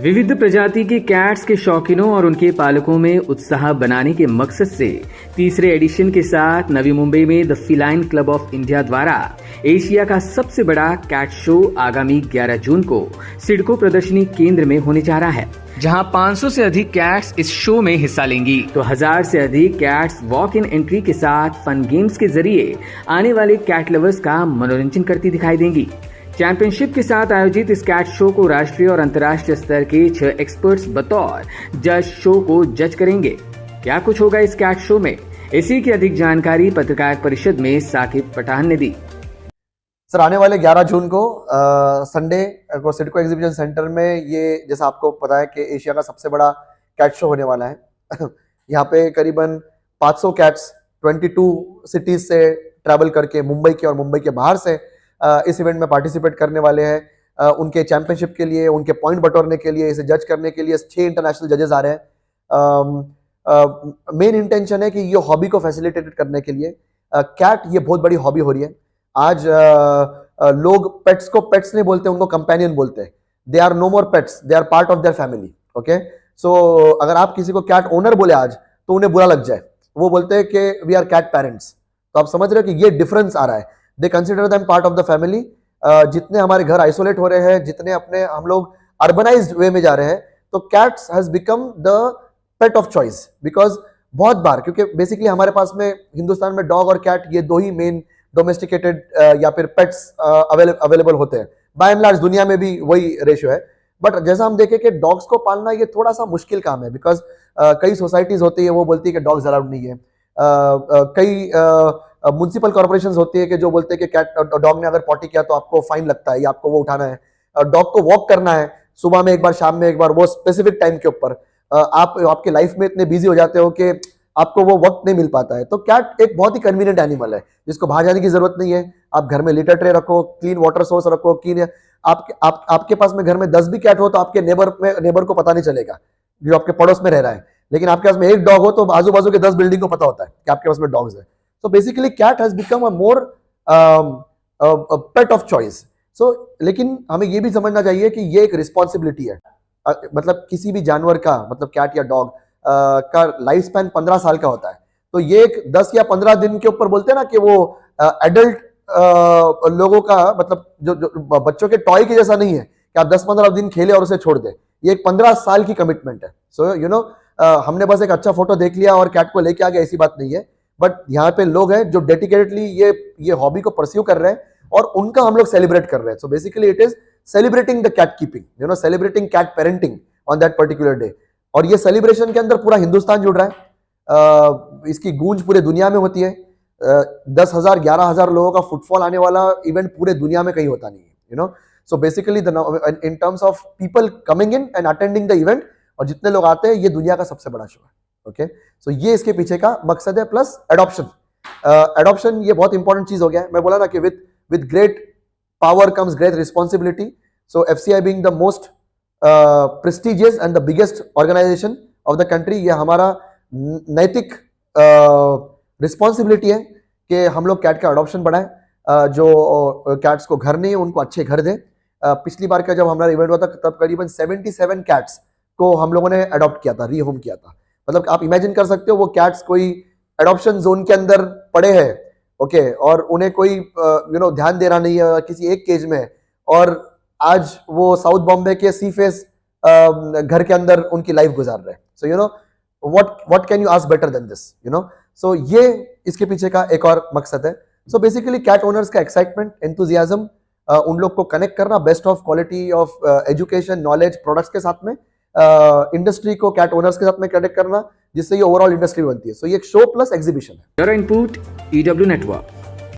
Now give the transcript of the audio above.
विविध प्रजाति के कैट्स के शौकीनों और उनके पालकों में उत्साह बनाने के मकसद से तीसरे एडिशन के साथ नवी मुंबई में the feline club of India द्वारा एशिया का सबसे बड़ा कैट शो आगामी 11 जून को सिडको प्रदर्शनी केंद्र में होने जा रहा है, जहां 500 से अधिक कैट्स इस शो में हिस्सा लेंगी तो 1000 से अधिक कैट्स वॉक इन एंट्री के साथ फन गेम्स के जरिए आने वाले कैट लवर्स का मनोरंजन करती दिखाई देंगी। चैंपियनशिप के साथ आयोजित इस कैट शो को राष्ट्रीय और अंतर्राष्ट्रीय स्तर के 6 एक्सपर्ट्स बतौर जज शो को जज करेंगे। क्या कुछ होगा इस कैट शो में, इसी की अधिक जानकारी पत्रकार परिषद में साकिब पठान ने दी। सर, आने वाले 11 जून को संडे को सिडको एग्जीबिशन सेंटर में ये, जैसा आपको पता है कि एशिया का सबसे बड़ा कैट शो होने वाला है। यहाँ पे करीबन 500 कैट्स 22 सिटीज से ट्रैवल करके मुंबई के और मुंबई के बाहर से इस इवेंट में पार्टिसिपेट करने वाले हैं। उनके चैंपियनशिप के लिए, उनके पॉइंट बटोरने के लिए, इसे जज करने के लिए 6 इंटरनेशनल जजेस आ रहे हैं। मेन इंटेंशन है कि ये हॉबी को फैसिलिटेट करने के लिए कैट ये बहुत बड़ी हॉबी हो रही है। आज लोग पेट्स को पेट्स नहीं बोलते, उनको कंपेनियन बोलते हैं। They are no more pets, they are part of their family. Okay, so अगर आप किसी को कैट ओनर बोले आज तो उन्हें बुरा लग जाए, वो बोलते हैं कि वी आर कैट पेरेंट्स। तो आप समझ रहे हो कि ये डिफरेंस आ रहा है। They consider them part of the family. जितने हमारे घर आइसोलेट हो रहे हैं, जितने अपने हम लोग अर्बनाइज्ड वे में जा रहे हैं, तो cats has become the pet of choice. Because बहुत बार, क्योंकि बेसिकली हमारे पास में हिंदुस्तान में डॉग और कैट ये दो ही मेन डोमेस्टिकेटेड या फिर पेट्स अवेलेबल होते हैं। बाय एंड लार्ज दुनिया में भी वही रेशियो है। बट जैसा हम देखें कि डॉग्स को पालना ये थोड़ा सा मुश्किल काम है। बिकॉज कई सोसाइटीज होती है वो बोलती है कि डॉग्स अलाउड नहीं है। कई म्युनिसिपल कॉर्पोरेशंस होती है कि जो बोलते हैं कि कैट डॉग ने अगर पॉटी किया तो आपको फाइन लगता है या आपको वो उठाना है। डॉग को वॉक करना है, सुबह में एक बार, शाम में एक बार, वो स्पेसिफिक टाइम के ऊपर। आप आपके लाइफ में इतने बिजी हो जाते हो कि आपको वो वक्त नहीं मिल पाता है। तो कैट एक बहुत ही कन्वीनियंट एनिमल है जिसको बाहर जाने की जरूरत नहीं है। आप घर में लिटर ट्रे रखो, क्लीन वाटर सोर्स रखो, क्लीन आपके पास में घर में 10 भी कैट हो तो आपके नेबर को पता नहीं चलेगा जो आपके पड़ोस में रह रहा है। लेकिन आपके पास में एक डॉग हो तो आजू बाजू के 10 बिल्डिंग को पता होता है कि आपके पास में डॉग्स है। So basically cat has become a more a pet of choice. So लेकिन हमें ये भी समझना चाहिए कि ये एक रिस्पॉन्सिबिलिटी है। मतलब किसी भी जानवर का, मतलब कैट या डॉग का लाइफ स्पैन 15 साल का होता है। तो ये एक 10 या 15 दिन के ऊपर बोलते हैं ना कि वो एडल्ट लोगों का, मतलब जो बच्चों के टॉय के जैसा नहीं है कि आप 10-15 दिन खेले और उसे छोड़ दे। ये एक 15 साल की कमिटमेंट है। सो यू नो, हमने बस एक अच्छा फोटो देख लिया और कैट को लेके आ गया, ऐसी बात नहीं है। बट यहाँ पे लोग हैं जो डेडिकेटेडली ये हॉबी को परस्यू कर रहे हैं और उनका हम लोग सेलिब्रेट कर रहे हैं। So basically it is celebrating the cat keeping, you know, celebrating cat parenting on that particular day. और ये सेलिब्रेशन के अंदर पूरा हिंदुस्तान जुड़ रहा है। इसकी गूंज पूरे दुनिया में होती है। 10,000 11,000 लोगों का फुटफॉल आने वाला इवेंट पूरे दुनिया में कहीं होता नहीं है, you know. So basically in terms of people coming in and attending the event, और जितने लोग आते हैं, ये दुनिया का सबसे बड़ा शो है। ओके, सो ये इसके पीछे का मकसद है। प्लस एडॉप्शन, एडॉप्शन ये बहुत इंपॉर्टेंट चीज हो गया है। मैं बोला ना कि with great power comes great responsibility. So FCI being the most prestigious and the biggest organisation of the country, ये हमारा नैतिक रिस्पॉन्सिबिलिटी है कि हम लोग कैट का एडॉप्शन बढ़ाएं। जो कैट्स को घर नहीं है उनको अच्छे घर दें। पिछली बार का जब हमारा इवेंट हुआ था तब करीबन 77 कैट्स को हम लोगों ने अडॉप्ट किया था, रीहोम किया था। मतलब आप इमेजिन कर सकते हो वो कैट्स कोई एडॉप्शन जोन के अंदर पड़े हैं, ओके, और उन्हें कोई यू नो ध्यान देना नहीं है, किसी एक केज में, और आज वो साउथ बॉम्बे के सी फेस घर के अंदर उनकी लाइफ गुजार रहे हैं। So you know what can you ask better than this, you know. So ये इसके पीछे का एक और मकसद है। सो बेसिकली कैट ओनर्स का एक्साइटमेंट, एंथुजियाज्म, उन लोग को कनेक्ट करना, best of quality of education, knowledge, products के साथ में, इंडस्ट्री को कैट ओनर्स के साथ में कनेक्ट करना, जिससे ये ओवरऑल इंडस्ट्री बनती है। सो ये एक शो प्लस एग्जीबिशन है। Input EW network.